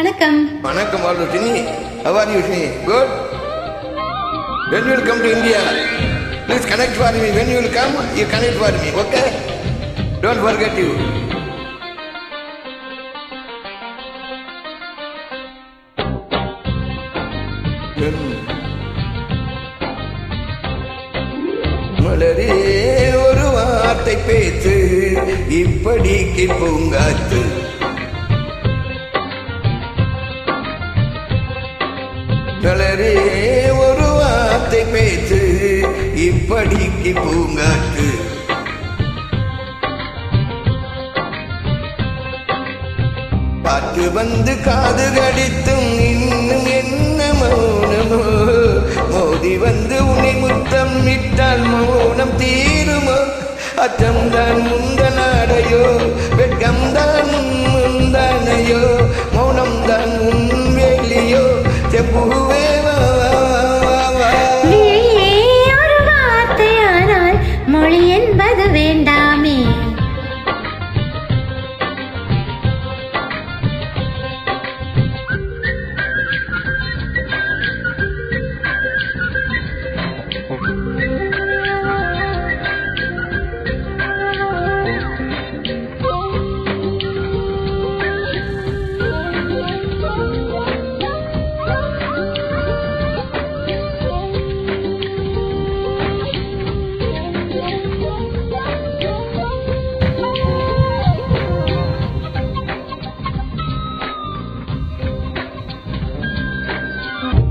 வணக்கம். வணக்கம் Sini. How are you, Sini? Good? When you will come to India, please connect for me. When you will come, you connect for me, okay? Don't forget you. மலரே ஒரு வார்த்தை பேச்சு இப்படிக்கு பூங்காத்து மலரே ஒரு வார்த்தை பேச்சு இப்படிக்கு பூங்காத்து பார்த்து வந்து காது கடித்தும் இன்னும் என்ன மௌனமோ மோதி வந்து உன்னை முத்தம் விட்டால் மௌனம் தீருமோ அச்சம்தான் முந்தனாடையோ வெட்கம்தான் முந்தானையோ மௌனம்தான் முன்வேலியோ செப்புவே ஒரு வார்த்தையானால் மொழி என்பது வேண்டாமே.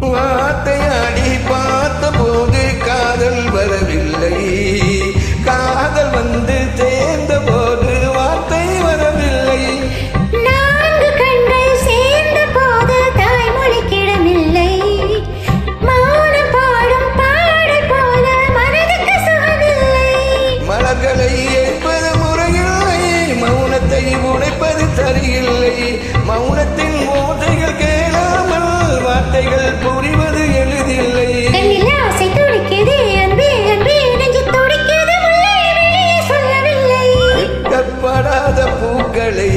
வார்த்தையாடி பார்த்த போது காதல் வரவில்லை காதல் வந்து சேர்ந்த போது வார்த்தை வரவில்லை நான்கு கண்கள் சேர்ந்த போது தாய்மொழி கிடமில்லை மௌனம் பாடும் பாடல் போல மனதுக்கு சுகமில்லை மலர்களை ஏற்பது முறையில்லை மௌனத்தை உடைப்பது சரியில்லை மௌனத்தின் ஓசைகள் கேளாமல் வார்த்தைகள் புரிவது எளிதில்லை ஆசை துடிக்குது அன்பே அன்பே நெஞ்சு துடிக்குது சொல்லவில்லை வெட்கப்படாத பூக்களை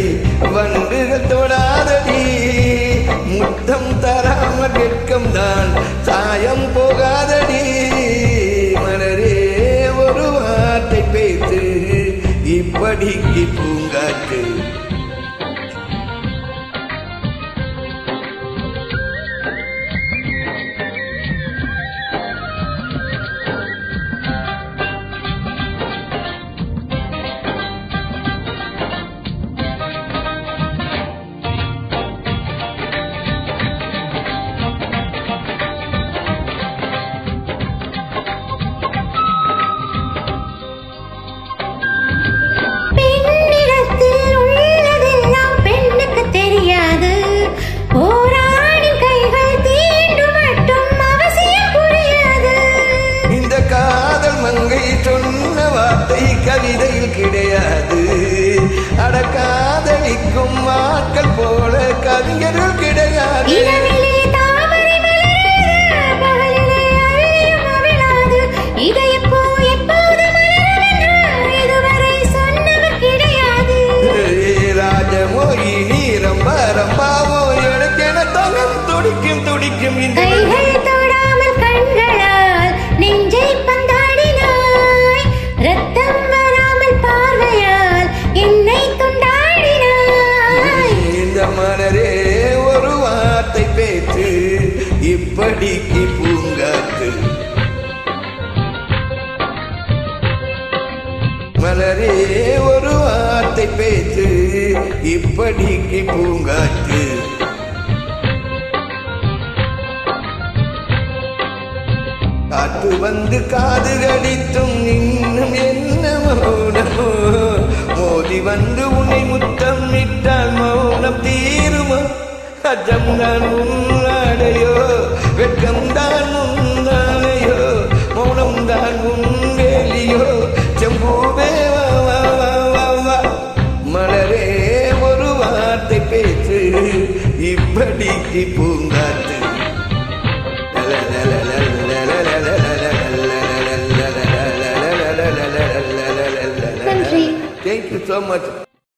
வண்டுகள் தொடாதடி முத்தம் தராமல் வெட்கம்தான் சாயம் போகாதடி மலரே ஒரு வார்த்தை பேசு இப்படிக்கு பூங்காற்று கவிதையில் கிடையாது அடக்காதலிக்கும் ஆட்கள் போல கவிஞர்கள் கிடையாது ராஜமோகினி ரம்பா ரம்பாவோ எனக்கென தங்கம் துடிக்கும் துடிக்கும் இந்த மலரே ஒரு வார்த்தை பேச்சு இப்படிக்கு பூங்காத்து மலரே ஒரு வார்த்தை பேச்சு இப்படிக்கு பூங்காத்து காத்து வந்து காது கடித்தும் இன்னும் என்ன மௌனமோ மோதி வந்து உன்னை முத்தம் விட்டால் மௌனம் தீருமோ அச்சம்தான் முன்னாடையோ வெட்கம்தான் முந்தானையோ மௌனம்தான் முன்வேலியோ செம்பூவே மலரே ஒரு வார்த்தை பேச்சு இப்படிக்கு பூங்காத்து Thank you so much.